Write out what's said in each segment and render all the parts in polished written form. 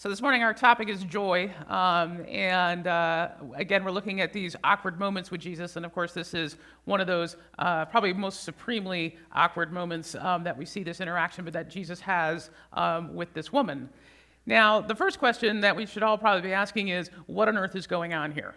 So this morning our topic is joy, again we're looking at these awkward moments with Jesus, and of course this is one of those probably most supremely awkward moments that we see this interaction, but that Jesus has with this woman. Now the first question that we should all probably be asking is, what on earth is going on here?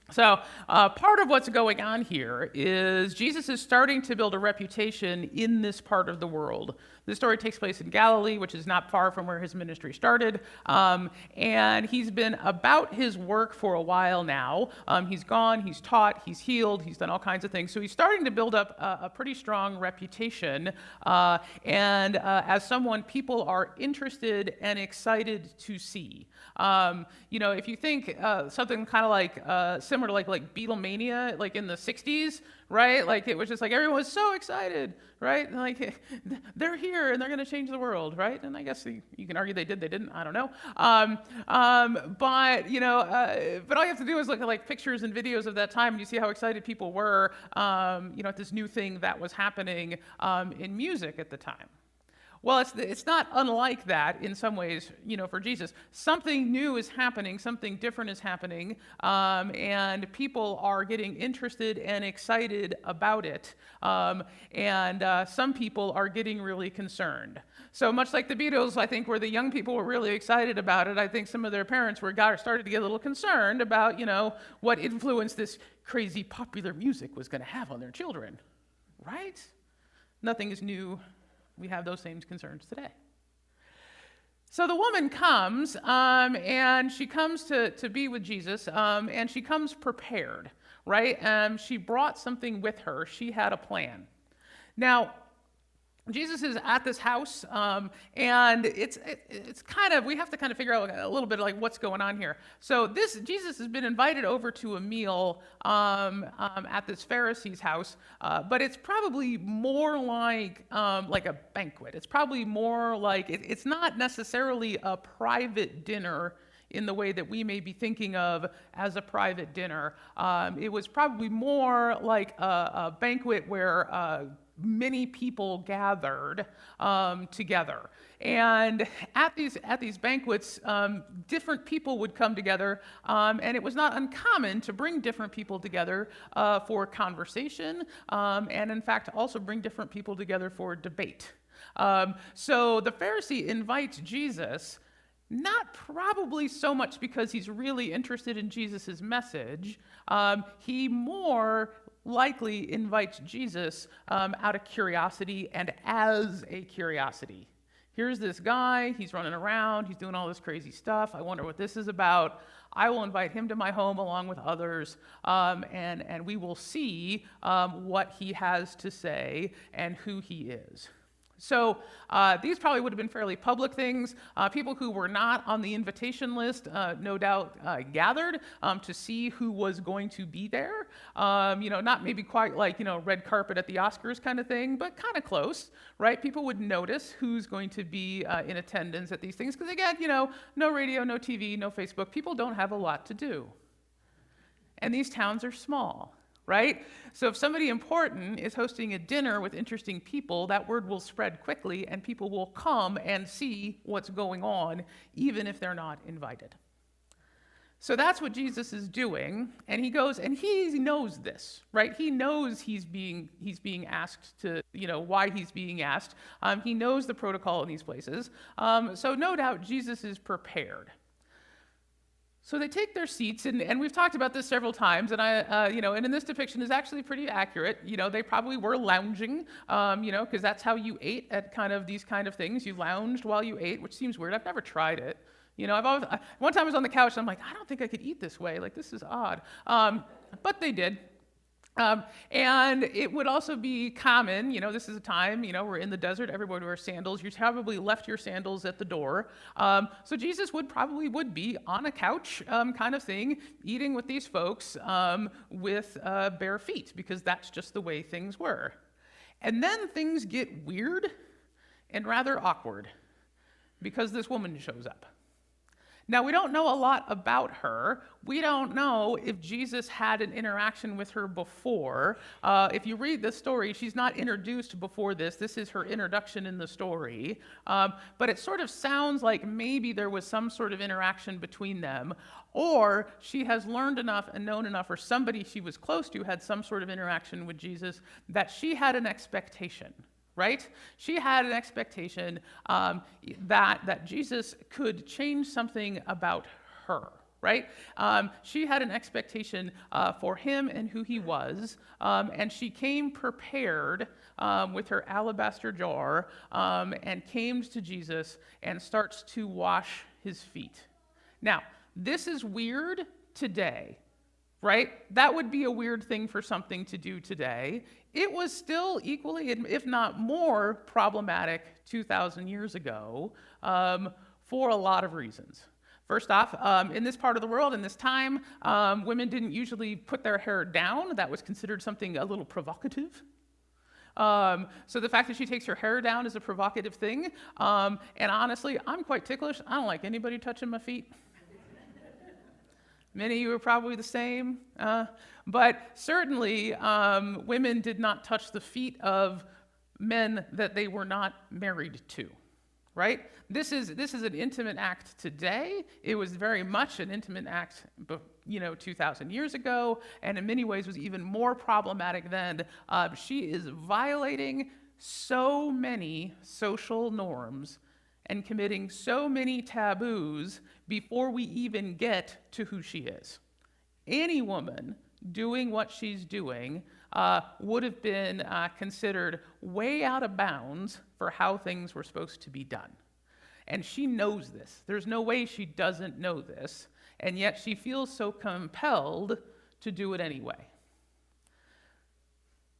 So part of what's going on here is Jesus is starting to build a reputation in this part of the world. This story takes place in Galilee, which is not far from where his ministry started. And he's been about his work for a while now. He's gone, he's taught, he's healed, he's done all kinds of things. So he's starting to build up a pretty strong reputation. As someone people are interested and excited to see. If you think something kind of like similar to like Beatlemania, like in the 60s, right? Like it was just like everyone was so excited, right? And like they're here and they're going to change the world, right? And I guess you can argue they did, they didn't, I don't know. But all you have to do is look at like pictures and videos of that time, and you see how excited people were, at this new thing that was happening in music at the time. Well, it's not unlike that in some ways, for Jesus. Something new is happening, something different is happening, and people are getting interested and excited about it. Some people are getting really concerned. So much like the Beatles, I think, where the young people were really excited about it, I think some of their parents started to get a little concerned about, what influence this crazy popular music was going to have on their children, right? Nothing is new. We have those same concerns today. So the woman comes, and she comes to be with Jesus, and she comes prepared, right? She brought something with her. She had a plan. Now, Jesus is at this house, and it's kind of, we have to kind of figure out a little bit like what's going on here. So Jesus has been invited over to a meal at this Pharisee's house, but it's probably more like a banquet. It's probably more like, it's not necessarily a private dinner in the way that we may be thinking of as a private dinner. It was probably more like a banquet where many people gathered together. And at these banquets, different people would come together, and it was not uncommon to bring different people together for conversation, and in fact also bring different people together for debate. So the Pharisee invites Jesus, not probably so much because he's really interested in Jesus' message. He more likely invites Jesus out of curiosity and as a curiosity. Here's this guy, he's running around, he's doing all this crazy stuff. I wonder what this is about. I will invite him to my home along with others, and we will see what he has to say and who he is. So these probably would have been fairly public things. People who were not on the invitation list, no doubt, gathered to see who was going to be there. Not maybe quite like, red carpet at the Oscars kind of thing, but kind of close, right? People would notice who's going to be in attendance at these things. Because again, no radio, no TV, no Facebook. People don't have a lot to do. And these towns are small. Right? So if somebody important is hosting a dinner with interesting people, that word will spread quickly and people will come and see what's going on, even if they're not invited. So that's what Jesus is doing, and he goes, and he knows this, right? He knows he's being asked to, why he's being asked. He knows the protocol in these places. So no doubt Jesus is prepared. So they take their seats, and we've talked about this several times, and and in this depiction is actually pretty accurate. They probably were lounging, because that's how you ate at kind of these kind of things. You lounged while you ate, which seems weird. I've never tried it. One time I was on the couch, and I'm like, I don't think I could eat this way. Like, this is odd. But they did. And it would also be common, this is a time, we're in the desert, everybody wears sandals. You probably left your sandals at the door. So Jesus would be on a couch kind of thing, eating with these folks with bare feet, because that's just the way things were. And then things get weird and rather awkward because this woman shows up. Now, we don't know a lot about her. We don't know if Jesus had an interaction with her before. If you read the story, she's not introduced before this. This is her introduction in the story. But it sort of sounds like maybe there was some sort of interaction between them, or she has learned enough and known enough, or somebody she was close to had some sort of interaction with Jesus, that she had an expectation. Right? She had an expectation that Jesus could change something about her. Right? She had an expectation for him and who he was, and she came prepared with her alabaster jar and came to Jesus and starts to wash his feet. Now, this is weird today. Right? That would be a weird thing for something to do today. It was still equally, if not more, problematic 2,000 years ago for a lot of reasons. First off, in this part of the world, in this time, women didn't usually put their hair down. That was considered something a little provocative. So the fact that she takes her hair down is a provocative thing. And honestly, I'm quite ticklish. I don't like anybody touching my feet. Many of you are probably the same. But certainly, women did not touch the feet of men that they were not married to, right? This is an intimate act today. It was very much an intimate act, 2,000 years ago, and in many ways was even more problematic then. She is violating so many social norms and committing so many taboos before we even get to who she is. Any woman doing what she's doing would have been considered way out of bounds for how things were supposed to be done. And she knows this. There's no way she doesn't know this, and yet she feels so compelled to do it anyway.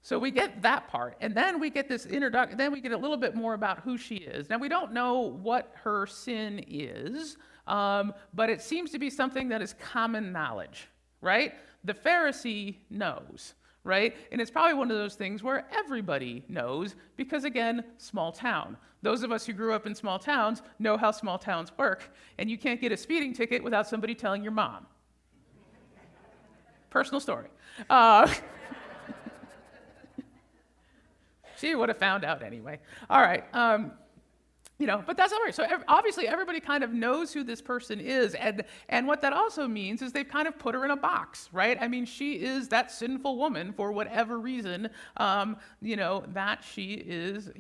So we get that part, and then we get this introduction, then we get a little bit more about who she is. Now, we don't know what her sin is, but it seems to be something that is common knowledge, right? The Pharisee knows, right? And it's probably one of those things where everybody knows, because again, small town. Those of us who grew up in small towns know how small towns work, and you can't get a speeding ticket without somebody telling your mom. Personal story. She would have found out anyway. All right. But that's all right. So obviously everybody kind of knows who this person is. And what that also means is they've kind of put her in a box, right? I mean, she is that sinful woman for whatever reason, that she is,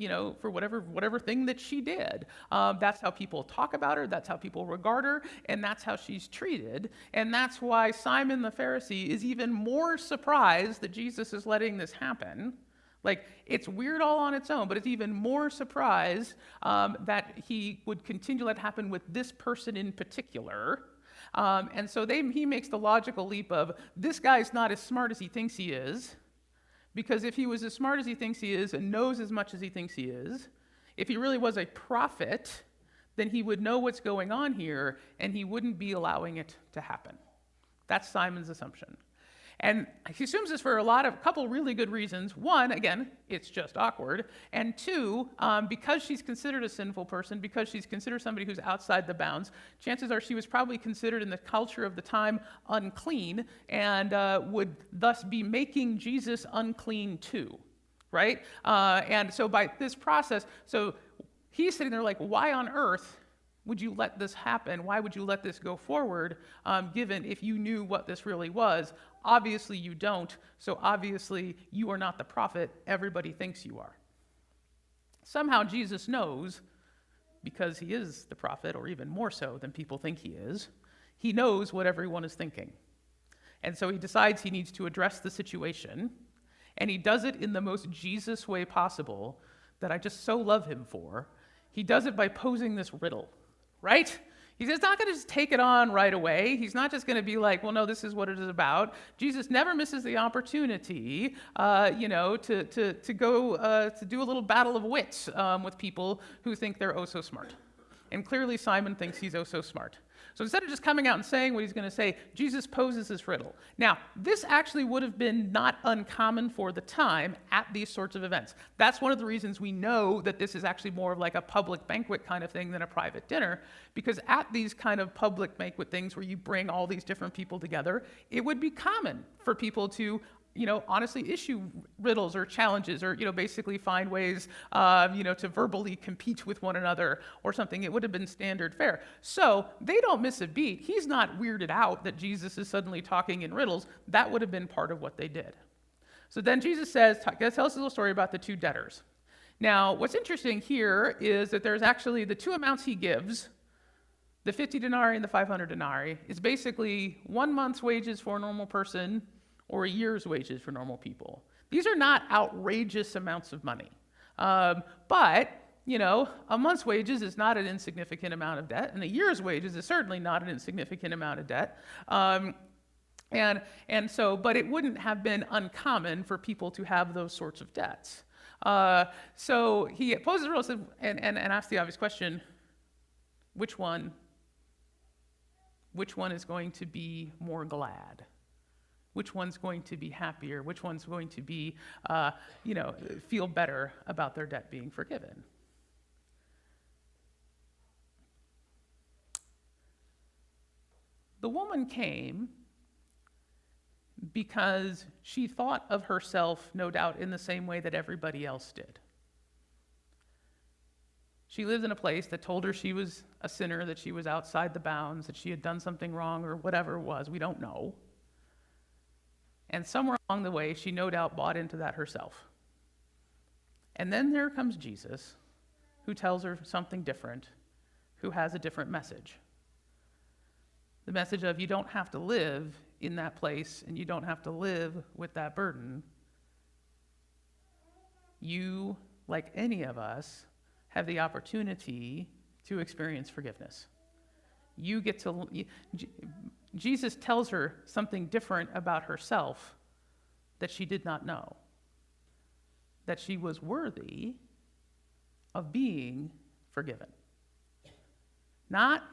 for whatever thing that she did. That's how people talk about her. That's how people regard her. And that's how she's treated. And that's why Simon the Pharisee is even more surprised that Jesus is letting this happen. Like, it's weird all on its own, but it's even more surprise that he would continue to let happen with this person in particular. And so he makes the logical leap of, this guy's not as smart as he thinks he is, because if he was as smart as he thinks he is and knows as much as he thinks he is, if he really was a prophet, then he would know what's going on here, and he wouldn't be allowing it to happen. That's Simon's assumption. And he assumes this for a couple really good reasons. One, again, it's just awkward. And two, because she's considered a sinful person, because she's considered somebody who's outside the bounds, chances are she was probably considered in the culture of the time unclean and would thus be making Jesus unclean too, right? And so by this process, so he's sitting there like, why on earth would you let this happen? Why would you let this go forward, given if you knew what this really was? Obviously you don't, so obviously you are not the prophet everybody thinks you are. Somehow Jesus knows, because he is the prophet, or even more so than people think he is, he knows what everyone is thinking. And so he decides he needs to address the situation, and he does it in the most Jesus way possible that I just so love him for. He does it by posing this riddle. Right? He's just not going to just take it on right away. He's not just going to be like, well, no, this is what it is about. Jesus never misses the opportunity, to go to do a little battle of wits with people who think they're oh so smart. And clearly Simon thinks he's oh so smart. So instead of just coming out and saying what he's going to say, Jesus poses this riddle. Now, this actually would have been not uncommon for the time at these sorts of events. That's one of the reasons we know that this is actually more of like a public banquet kind of thing than a private dinner, because at these kind of public banquet things where you bring all these different people together, it would be common for people to honestly issue riddles or challenges or, basically find ways, to verbally compete with one another or something. It would have been standard fare. So they don't miss a beat. He's not weirded out that Jesus is suddenly talking in riddles. That would have been part of what they did. So then Jesus says, tells us a little story about the two debtors. Now, what's interesting here is that there's actually the two amounts he gives, the 50 denarii and the 500 denarii, is basically 1 month's wages for a normal person or a year's wages for normal people. These are not outrageous amounts of money. But, a month's wages is not an insignificant amount of debt, and a year's wages is certainly not an insignificant amount of debt. But it wouldn't have been uncommon for people to have those sorts of debts. So he poses a riddle and asks the obvious question, which one is going to be more glad? Which one's going to be happier? Which one's going to be, feel better about their debt being forgiven? The woman came because she thought of herself, no doubt, in the same way that everybody else did. She lived in a place that told her she was a sinner, that she was outside the bounds, that she had done something wrong or whatever it was. We don't know. And somewhere along the way, she no doubt bought into that herself. And then there comes Jesus, who tells her something different, who has a different message. The message of you don't have to live in that place, and you don't have to live with that burden. You, like any of us, have the opportunity to experience forgiveness. You get to... Jesus tells her something different about herself that she did not know. That she was worthy of being forgiven. Not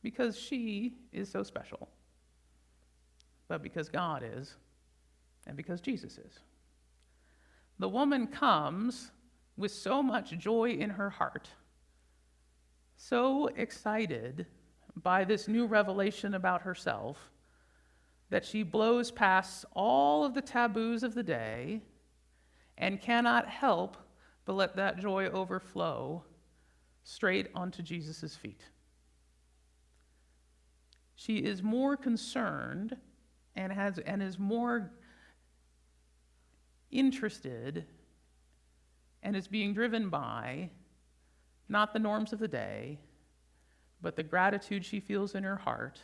because she is so special, but because God is, and because Jesus is. The woman comes with so much joy in her heart, so excited by this new revelation about herself, that she blows past all of the taboos of the day and cannot help but let that joy overflow straight onto Jesus' feet. She is more concerned and is more interested and is being driven by not the norms of the day, but the gratitude she feels in her heart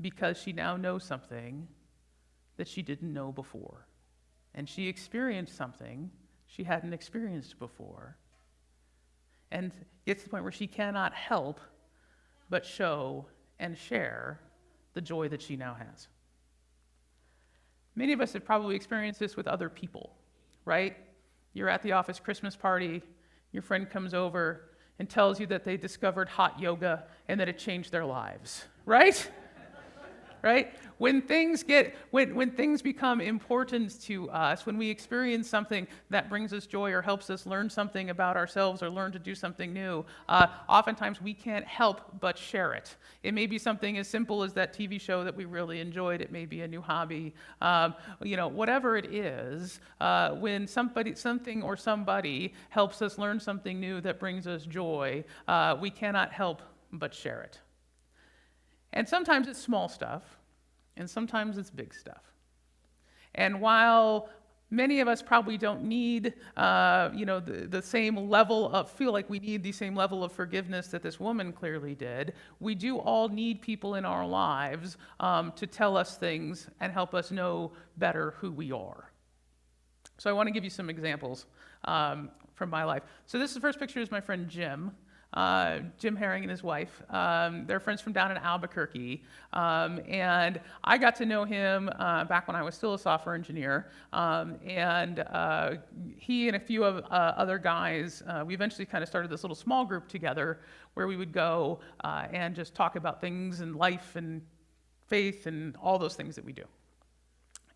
because she now knows something that she didn't know before. And she experienced something she hadn't experienced before. And gets to the point where she cannot help but show and share the joy that she now has. Many of us have probably experienced this with other people, right? You're at the office Christmas party, your friend comes over and tells you that they discovered hot yoga and that it changed their lives, right? Right? When things become important to us, when we experience something that brings us joy or helps us learn something about ourselves or learn to do something new, oftentimes we can't help but share it. It may be something as simple as that TV show that we really enjoyed. It may be a new hobby. Whatever it is, when something or somebody helps us learn something new that brings us joy, we cannot help but share it. And sometimes it's small stuff, and sometimes it's big stuff. And while many of us probably don't need, the same level of, feel like we need the same level of forgiveness that this woman clearly did, we do all need people in our lives to tell us things and help us know better who we are. So I want to give you some examples from my life. So the first picture is my friend Jim. Jim Herring and his wife. They're friends from down in Albuquerque. And I got to know him back when I was still a software engineer. He and a few of other guys, we eventually kind of started this little small group together where we would go and just talk about things and life and faith and all those things that we do.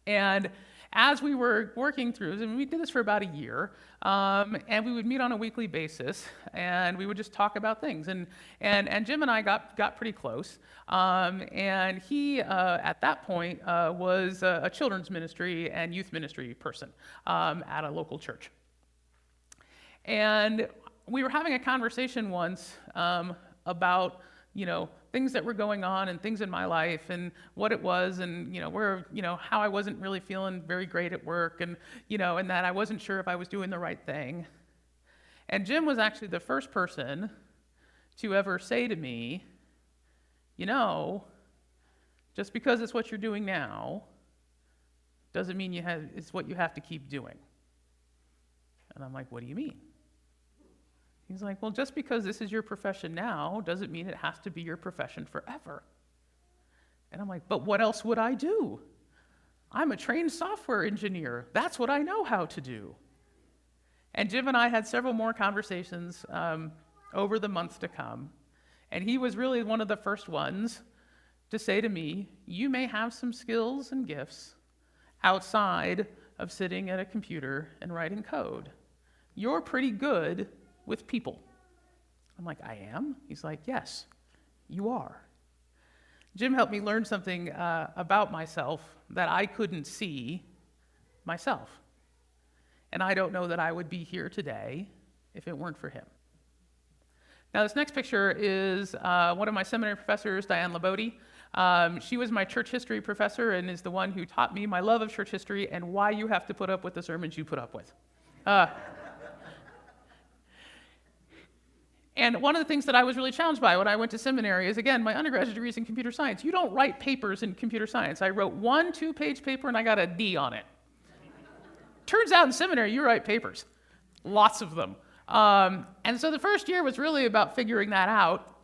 And as we were working through, and we did this for about a year, and we would meet on a weekly basis, and we would just talk about things. And Jim and I got pretty close. And he, at that point, was a children's ministry and youth ministry person at a local church. And we were having a conversation once about, things that were going on and things in my life and what it was and, how I wasn't really feeling very great at work and, and that I wasn't sure if I was doing the right thing. And Jim was actually the first person to ever say to me, just because it's what you're doing now doesn't mean it's what you have to keep doing. And I'm like, what do you mean? He's like, well, just because this is your profession now doesn't mean it has to be your profession forever. And I'm like, but what else would I do? I'm a trained software engineer. That's what I know how to do. And Jim and I had several more conversations over the months to come. And he was really one of the first ones to say to me, you may have some skills and gifts outside of sitting at a computer and writing code. You're pretty good with people. I'm like, I am? He's like, yes, you are. Jim helped me learn something about myself that I couldn't see myself. And I don't know that I would be here today if it weren't for him. Now, this next picture is one of my seminary professors, Diane Labode. She was my church history professor and is the one who taught me my love of church history and why you have to put up with the sermons you put up with. And one of the things that I was really challenged by when I went to seminary is, again, my undergraduate degree is in computer science. You don't write papers in computer science. I wrote 1 2-page paper and I got a D on it. Turns out in seminary, you write papers, lots of them. And so the first year was really about figuring that out.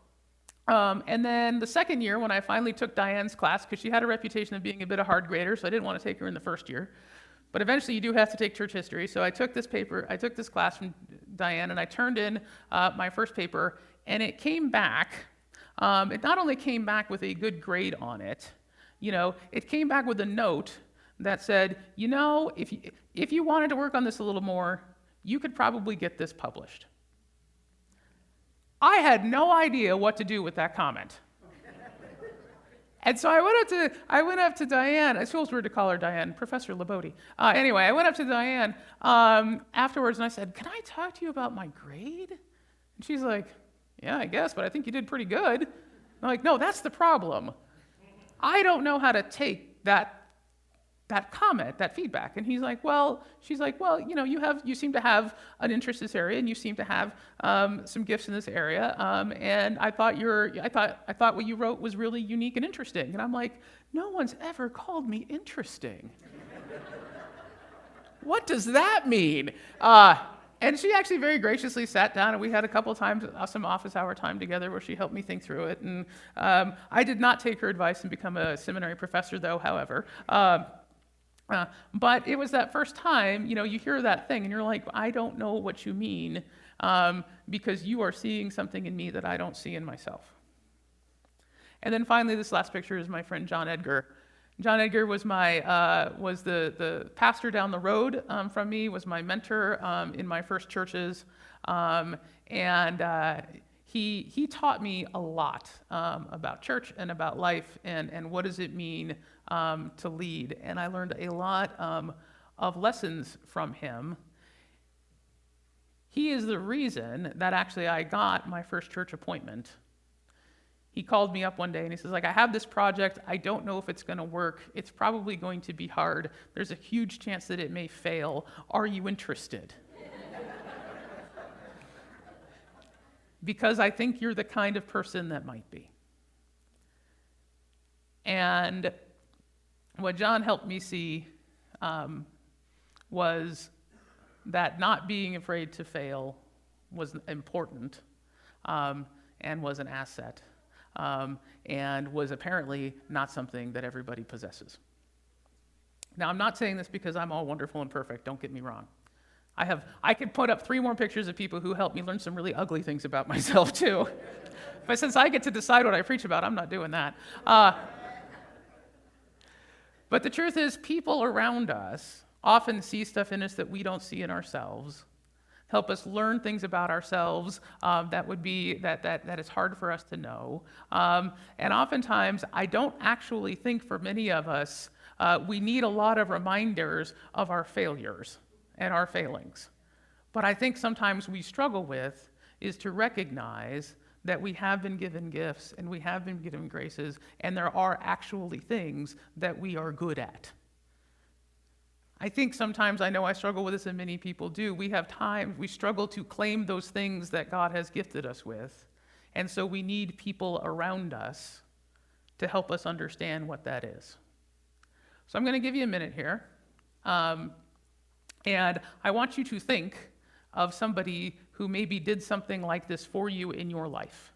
And then the second year, when I finally took Diane's class, because she had a reputation of being a bit of hard grader, so I didn't want to take her in the first year. But eventually you do have to take church history. So I took this class from Diane, and I turned in my first paper, and it came back. It not only came back with a good grade on it, it came back with a note that said, if you wanted to work on this a little more, you could probably get this published. I had no idea what to do with that comment. And so I went up to Diane. I suppose we were to call her Diane, Professor Labode. Anyway, I went up to Diane afterwards and I said, can I talk to you about my grade? And she's like, yeah, I guess, but I think you did pretty good. I'm like, no, that's the problem. I don't know how to take that comment, that feedback. And she's like, well, you seem to have an interest in this area, and you seem to have some gifts in this area. And I thought what you wrote was really unique and interesting. And I'm like, no one's ever called me interesting. What does that mean? And she actually very graciously sat down, and we had a couple of times some office hour time together where she helped me think through it. And I did not take her advice and become a seminary professor, though, however. But it was that first time, you hear that thing and you're like, I don't know what you mean because you are seeing something in me that I don't see in myself. And then finally, this last picture is my friend John Edgar. John Edgar was was the pastor down the road from me, was my mentor in my first churches, and he taught me a lot about church and about life and what does it mean to lead. And I learned a lot of lessons from him. He is the reason that actually I got my first church appointment. He called me up one day and he says, I have this project. I don't know if it's going to work. It's probably going to be hard. There's a huge chance that it may fail. Are you interested? Because I think you're the kind of person that might be. And what John helped me see was that not being afraid to fail was important. and was an asset, and was apparently not something that everybody possesses. Now, I'm not saying this because I'm all wonderful and perfect, don't get me wrong. I could put up 3 more pictures of people who helped me learn some really ugly things about myself, too. But since I get to decide what I preach about, I'm not doing that. But the truth is, people around us often see stuff in us that we don't see in ourselves, help us learn things about ourselves that is hard for us to know. And oftentimes, I don't actually think for many of us, we need a lot of reminders of our failures and our failings. But I think sometimes we struggle with is to recognize that we have been given gifts and we have been given graces, and there are actually things that we are good at. I think sometimes, I know I struggle with this and many people do, we have times we struggle to claim those things that God has gifted us with, and so we need people around us to help us understand what that is. So I'm going to give you a minute here, and I want you to think of somebody who maybe did something like this for you in your life.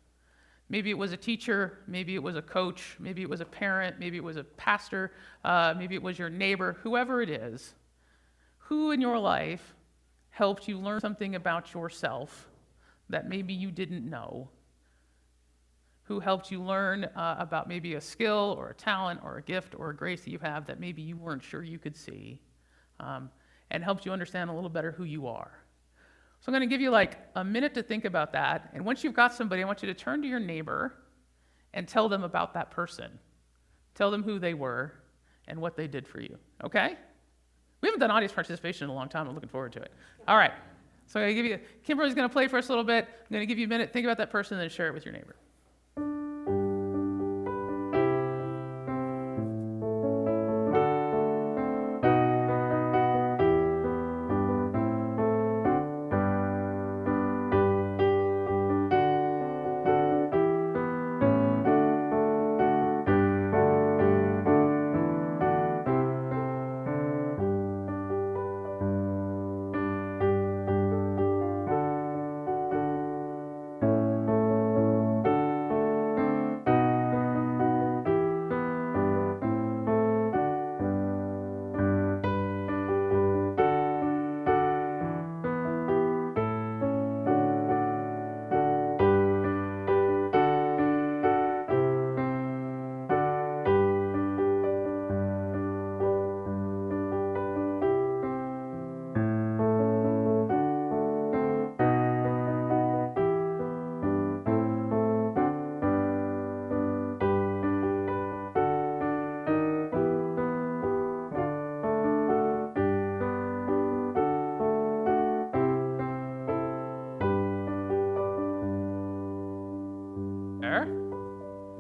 Maybe it was a teacher, maybe it was a coach, maybe it was a parent, maybe it was a pastor, maybe it was your neighbor, whoever it is. Who in your life helped you learn something about yourself that maybe you didn't know? Who helped you learn about maybe a skill or a talent or a gift or a grace that you have that maybe you weren't sure you could see, and helped you understand a little better who you are? So I'm going to give you like a minute to think about that. And once you've got somebody, I want you to turn to your neighbor and tell them about that person. Tell them who they were and what they did for you. Okay? We haven't done audience participation in a long time. I'm looking forward to it. All right. So I'm going to give you, Kimberly's going to play for us a little bit. I'm going to give you a minute. Think about that person and then share it with your neighbor.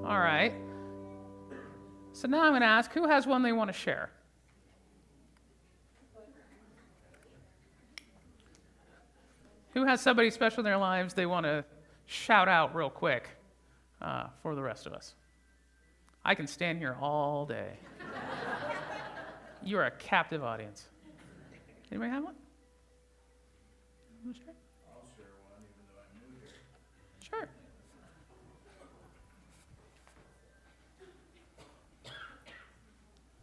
All right. So now I'm going to ask, who has one they want to share? Who has somebody special in their lives they want to shout out real quick for the rest of us? I can stand here all day. You are a captive audience. Anybody have one? I'll share one, even though I'm new here. Sure.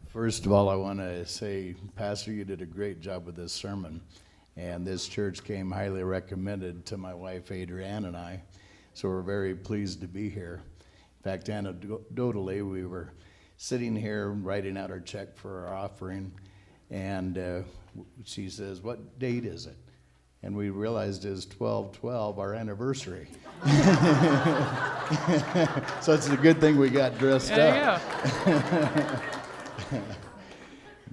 First of all, I want to say, Pastor, you did a great job with this sermon. And this church came highly recommended to my wife, Adrienne, and I. So we're very pleased to be here. In fact, anecdotally, we were sitting here writing out our check for our offering. And she says, "What date is it?" And we realized it's 12/12, our anniversary. So it's a good thing we got dressed up. There you go.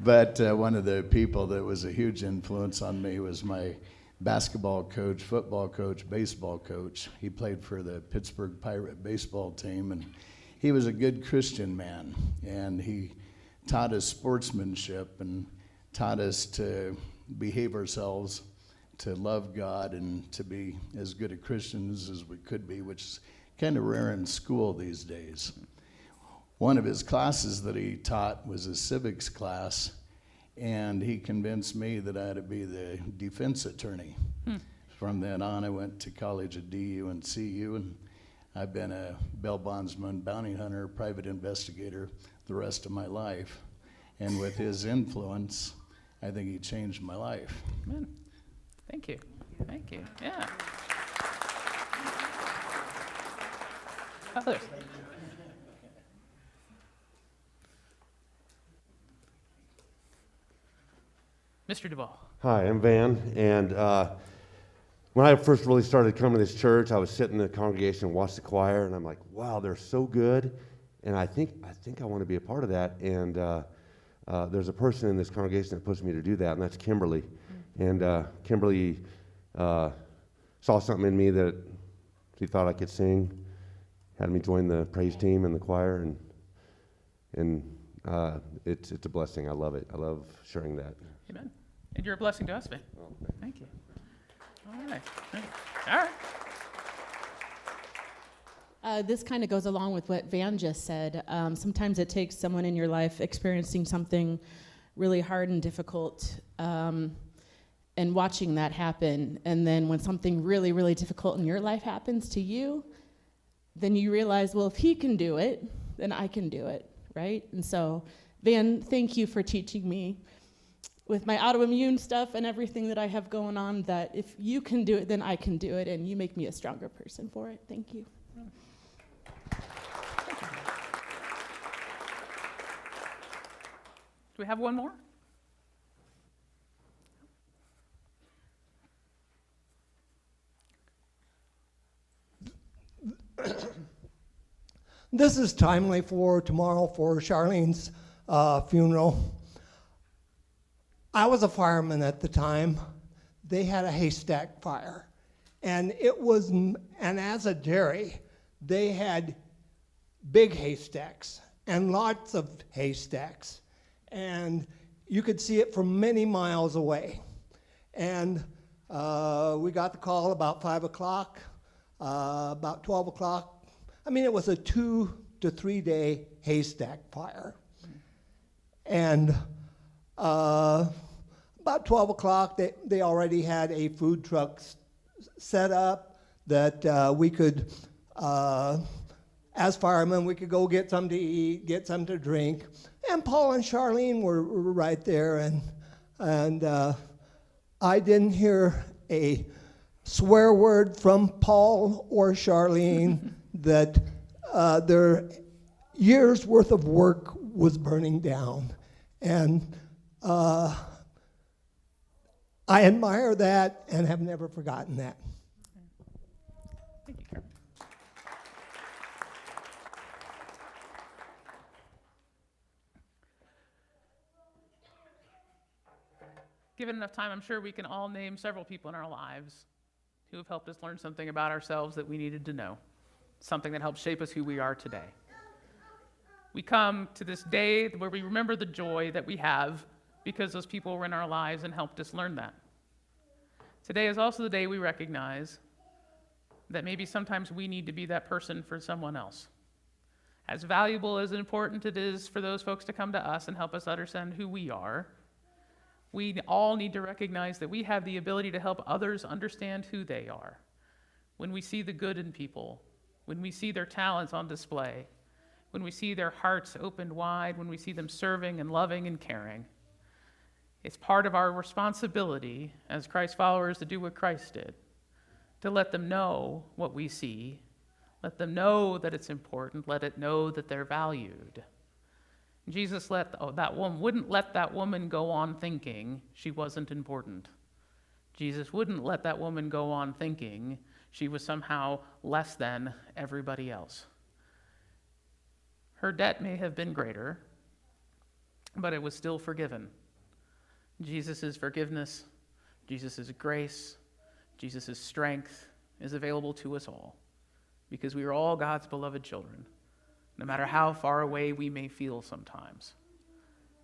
But one of the people that was a huge influence on me was my basketball coach, football coach, baseball coach. He played for the Pittsburgh Pirate baseball team, and he was a good Christian man. And he taught us sportsmanship and taught us to behave ourselves, to love God, and to be as good a Christians as we could be, which is kind of rare in school these days. One of his classes that he taught was a civics class, and he convinced me that I had to be the defense attorney from then on, I went to college at DU and CU, and I've been a bail bondsman, bounty hunter, private investigator the rest of my life. And with his influence, I think he changed my life. Amen. Thank you. Thank you. Yeah. Others. Mr. Duvall. Hi, I'm Van, and when I first really started coming to this church, I was sitting in the congregation and watched the choir, and I'm like, wow, they're so good, and I think I want to be a part of that, and there's a person in this congregation that pushed me to do that, and that's Kimberly. And Kimberly saw something in me that she thought I could sing, had me join the praise team and the choir, and it's a blessing. I love it. I love sharing that. Amen. And you're a blessing to us, Ben. Thank you. All right. All right. This kind of goes along with what Van just said. Sometimes it takes someone in your life experiencing something really hard and difficult, and watching that happen. And then when something really, really difficult in your life happens to you, then you realize, well, if he can do it, then I can do it, right? And so, Van, thank you for teaching me with my autoimmune stuff and everything that I have going on, that if you can do it, then I can do it, and you make me a stronger person for it. Thank you. Do we have one more? This is timely for tomorrow for Charlene's funeral. I was a fireman at the time. They had a haystack fire. And as a dairy, they had big haystacks and lots of haystacks. And you could see it from many miles away. And we got the call about 5 o'clock, about 12 o'clock. I mean, it was a 2 to 3 day haystack fire. And about 12 o'clock, they already had a food truck set up that we could, as firemen, we could go get something to eat, get something to drink. And Paul and Charlene were right there, and I didn't hear a swear word from Paul or Charlene that their years' worth of work was burning down. And I admire that and have never forgotten that. Thank you, Karen. Given enough time, I'm sure we can all name several people in our lives who have helped us learn something about ourselves that we needed to know, something that helped shape us who we are today. We come to this day where we remember the joy that we have because those people were in our lives and helped us learn that. Today is also the day we recognize that maybe sometimes we need to be that person for someone else. As valuable as important it is for those folks to come to us and help us understand who we are, we all need to recognize that we have the ability to help others understand who they are. When we see the good in people, when we see their talents on display, when we see their hearts opened wide, when we see them serving and loving and caring, it's part of our responsibility as Christ followers to do what Christ did, to let them know what we see, let them know that it's important, let it know that they're valued. Jesus wouldn't let that woman go on thinking she wasn't important. Jesus wouldn't let that woman go on thinking she was somehow less than everybody else. Her debt may have been greater, but it was still forgiven. Jesus' forgiveness, Jesus' grace, Jesus' strength is available to us all because we are all God's beloved children. No matter how far away we may feel sometimes,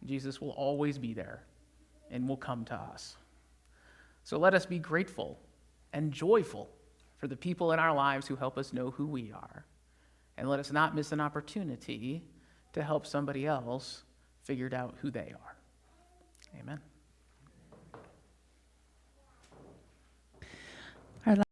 Jesus will always be there and will come to us. So let us be grateful and joyful for the people in our lives who help us know who we are. And let us not miss an opportunity to help somebody else figure out who they are. Amen. Our